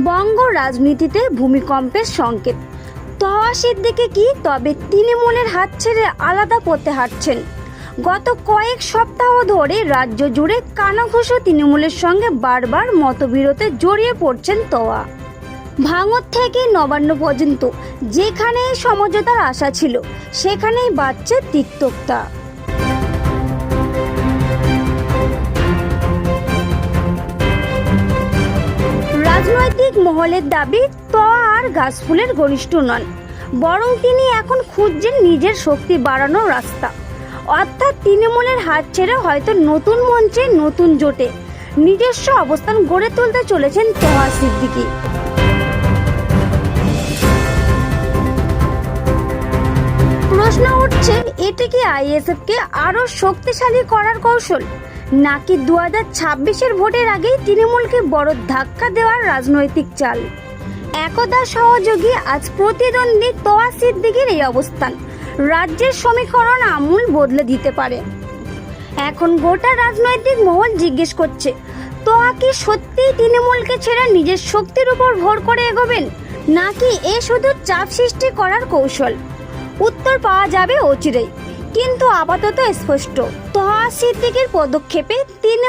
বঙ্গ রাজনীতিতে ভূমিকম্পের সংকেত। তওয়া সিদ্দিকী কি তবে তৃণমূলের হাত ছেড়ে আলাদা পথে হাঁটছেন? গত কয়েক সপ্তাহ ধরে রাজ্য জুড়ে কানাঘুষো তৃণমূলের সঙ্গে বারবার মতবিরোধে জড়িয়ে পড়ছেন তওয়া। ভাঙড় থেকে নবান্ন পর্যন্ত যেখানে সমঝোতার আশা ছিল সেখানেই বাড়ছে তিক্ততা। রাজনৈতিক মহলের দাবি তওয়া আর গাছফুলের ঘনিষ্ঠ নন, বরং তিনি এখন খুঁজছেন নিজের শক্তি বাড়ানোর রাস্তা। অর্থাৎ তৃণমূলের হাত ছেড়ে হয়তো নতুন মঞ্চে নতুন জোটে নিজস্ব অবস্থান গড়ে তুলতে চলেছেন তওয়া সিদ্দিকী। প্রশ্ন উঠছে, এটি কি আইএসএফকে আরও শক্তিশালী করার কৌশল, নাকি 2026-এর ভোটের আগেই তৃণমূলকে বড় ধাক্কা দেওয়ার রাজনৈতিক চাল? একদা সহযোগী আজ প্রতিদ্বন্দ্বী তওয়া সিদ্দিকীর এই অবস্থান রাজ্যের সমীকরণ আমূল বদলে দিতে পারে। এখন গোটা রাজনৈতিক মহল জিজ্ঞেস করছে, তওয়া কি সত্যিই তৃণমূলকে ছেড়ে নিজের শক্তির উপর ভর করে এগোবেন, নাকি এ শুধু চাপ সৃষ্টি করার কৌশল? উত্তর পাওয়া যাবে অচিরেই, কিন্তু আপাতত স্পষ্ট তওয়া সিদ্দিকীর পদক্ষেপে তিনি